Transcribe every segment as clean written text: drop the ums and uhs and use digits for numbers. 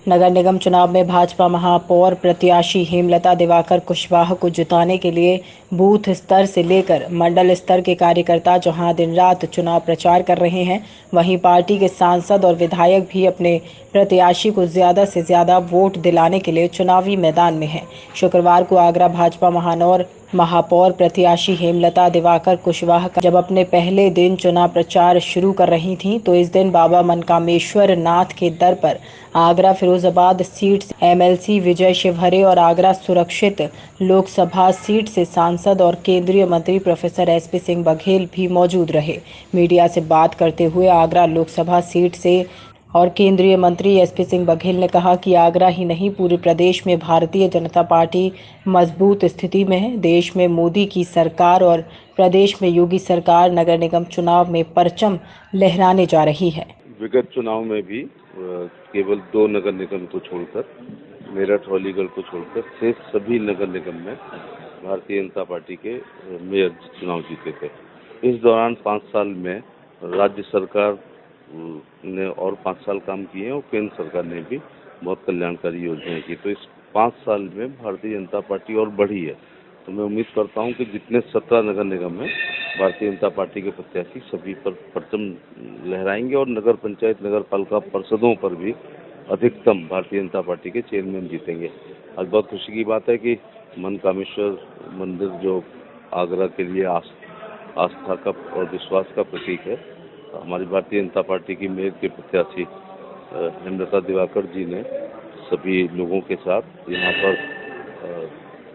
नगर निगम चुनाव में भाजपा महापौर प्रत्याशी हेमलता दिवाकर कुशवाहा को जिताने के लिए बूथ स्तर से लेकर मंडल स्तर के कार्यकर्ता जहां दिन रात चुनाव प्रचार कर रहे हैं, वहीं पार्टी के सांसद और विधायक भी अपने प्रत्याशी को ज्यादा से ज्यादा वोट दिलाने के लिए चुनावी मैदान में हैं। शुक्रवार को आगरा भाजपा महापौर प्रत्याशी हेमलता दिवाकर कुशवाहा जब अपने पहले दिन चुनाव प्रचार शुरू कर रही थीं, तो इस दिन बाबा मनकामेश्वर नाथ के दर पर आगरा फिरोजाबाद सीट से एमएलसी विजय शिवहरे और आगरा सुरक्षित लोकसभा सीट से सांसद और केंद्रीय मंत्री प्रोफेसर एसपी सिंह बघेल भी मौजूद रहे। मीडिया से बात करते हुए आगरा लोकसभा सीट से और केंद्रीय मंत्री एसपी सिंह बघेल ने कहा कि आगरा ही नहीं, पूरे प्रदेश में भारतीय जनता पार्टी मजबूत स्थिति में है। देश में मोदी की सरकार और प्रदेश में योगी सरकार नगर निगम चुनाव में परचम लहराने जा रही है। विगत चुनाव में भी केवल 2 नगर निगम को छोड़कर, मेरठ अलीगढ़ को छोड़कर शेष सभी नगर निगम में भारतीय जनता पार्टी के मेयर चुनाव जीते थे। इस दौरान 5 साल में राज्य सरकार ने और 5 साल काम किए और केंद्र सरकार ने भी बहुत कल्याणकारी योजनाएं की। तो इस 5 साल में भारतीय जनता पार्टी और बढ़ी है। तो मैं उम्मीद करता हूं कि जितने 17 नगर निगम में भारतीय जनता पार्टी के प्रत्याशी सभी पर परचम लहराएंगे और नगर पंचायत, नगर पालिका परिषदों पर भी अधिकतम भारतीय जनता पार्टी के चेयरमैन जीतेंगे। आज बहुत खुशी की बात है कि मनकामेश्वर मंदिर जो आगरा के लिए आस्था का और विश्वास का प्रतीक है, हमारी भारतीय जनता पार्टी की मेयर के प्रत्याशी हेमलता दिवाकर जी ने सभी लोगों के साथ यहाँ पर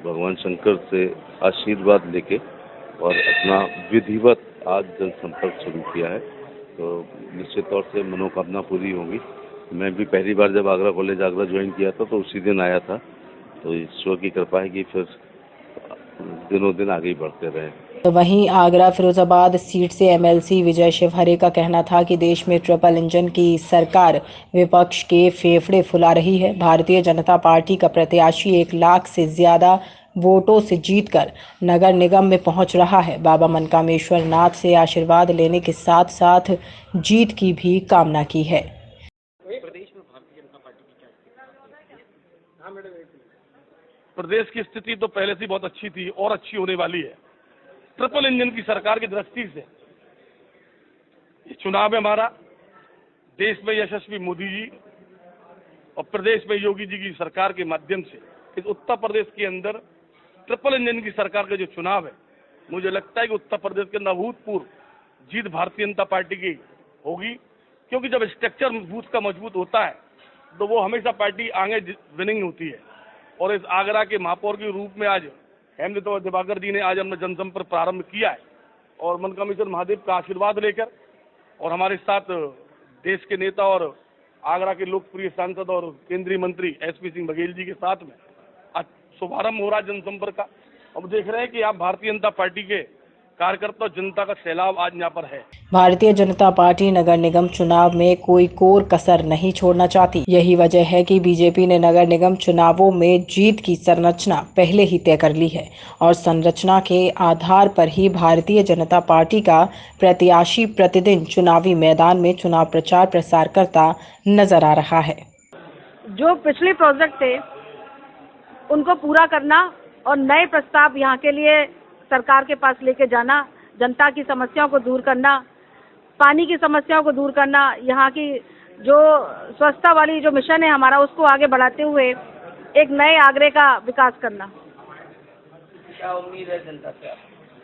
भगवान शंकर से आशीर्वाद लेके और अपना विधिवत आज जनसंपर्क शुरू किया है। तो निश्चित तौर से मनोकामना पूरी होगी। मैं भी पहली बार जब आगरा कॉलेज आगरा ज्वाइन किया था तो उसी दिन आया था। तो ईश्वर की कृपा है कि फिर दिनों दिन आगे ही बढ़ते रहे। तो वहीं आगरा फिरोजाबाद सीट से एमएलसी विजय शिवहरे का कहना था कि देश में ट्रिपल इंजन की सरकार विपक्ष के फेफड़े फुला रही है। भारतीय जनता पार्टी का प्रत्याशी 1 लाख से ज्यादा वोटों से जीतकर नगर निगम में पहुंच रहा है। बाबा मनकामेश्वर नाथ से आशीर्वाद लेने के साथ साथ जीत की भी कामना की है। प्रदेश की स्थिति तो पहले से बहुत अच्छी थी और अच्छी होने वाली है। ट्रिपल इंजन की सरकार की दृष्टि से ये चुनाव में हमारा देश में यशस्वी मोदी जी और प्रदेश में योगी जी की सरकार के माध्यम से इस उत्तर प्रदेश के अंदर ट्रिपल इंजन की सरकार का जो चुनाव है, मुझे लगता है कि उत्तर प्रदेश के अंदर अभूतपूर्व जीत भारतीय जनता पार्टी की होगी। क्योंकि जब स्ट्रक्चर बूथ का मजबूत होता है तो वो हमेशा पार्टी आगे विनिंग होती है। और इस आगरा के महापौर के रूप में आज हेमलता दिवाकर जी ने आज हमने जनसंपर्क प्रारंभ किया है और मनकामेश्वर महादेव का आशीर्वाद लेकर और हमारे साथ देश के नेता और आगरा के लोकप्रिय सांसद और केंद्रीय मंत्री एसपी सिंह बघेल जी के साथ में आज शुभारंभ हो रहा है जनसंपर्क का। अब देख रहे हैं कि आप भारतीय जनता पार्टी के कार्यकर्ता जनता का सैलाब आज यहाँ पर है। भारतीय जनता पार्टी नगर निगम चुनाव में कोई कोर कसर नहीं छोड़ना चाहती। यही वजह है कि बीजेपी ने नगर निगम चुनावों में जीत की संरचना पहले ही तय कर ली है और संरचना के आधार पर ही भारतीय जनता पार्टी का प्रत्याशी प्रतिदिन चुनावी मैदान में चुनाव प्रचार प्रसार करता नजर आ रहा है। जो पिछले प्रोजेक्ट थे उनको पूरा करना और नए प्रस्ताव यहाँ के लिए सरकार के पास लेके जाना, जनता की समस्याओं को दूर करना, पानी की समस्याओं को दूर करना, यहाँ की जो स्वच्छता वाली जो मिशन है हमारा उसको आगे बढ़ाते हुए एक नए आगरे का विकास करना। क्या उम्मीद है जनता से?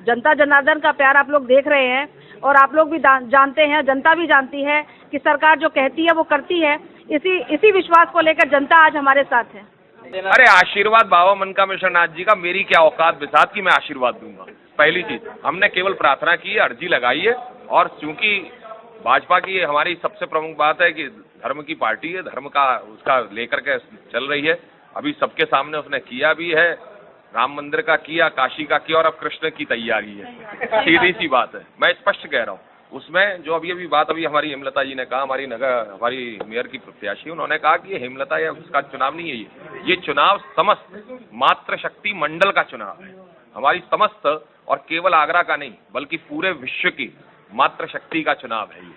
जनता जनार्दन का प्यार आप लोग देख रहे हैं और आप लोग भी जानते हैं, जनता भी जानती है कि सरकार जो कहती है वो करती है। इसी विश्वास को लेकर जनता आज हमारे साथ है। अरे आशीर्वाद बाबा मनकामेश्वर नाथ जी का मेरी क्या औकात बिसात की मैं आशीर्वाद दूंगा। पहली चीज हमने केवल प्रार्थना की है, अर्जी लगाई है और चूंकि भाजपा की हमारी सबसे प्रमुख बात है कि धर्म की पार्टी है, धर्म का उसका लेकर के चल रही है। अभी सबके सामने उसने किया भी है, राम मंदिर का किया, काशी का किया और अब कृष्ण की तैयारी है। सीधी सी बात है, मैं स्पष्ट कह रहा हूँ। उसमें जो अभी बात हमारी हेमलता जी ने कहा, हमारी मेयर की प्रत्याशी, उन्होंने कहा कि ये हेमलता या उसका चुनाव नहीं है, ये चुनाव समस्त मातृशक्ति मंडल का चुनाव है। हमारी समस्त और केवल आगरा का नहीं बल्कि पूरे विश्व की मातृशक्ति का चुनाव है ये।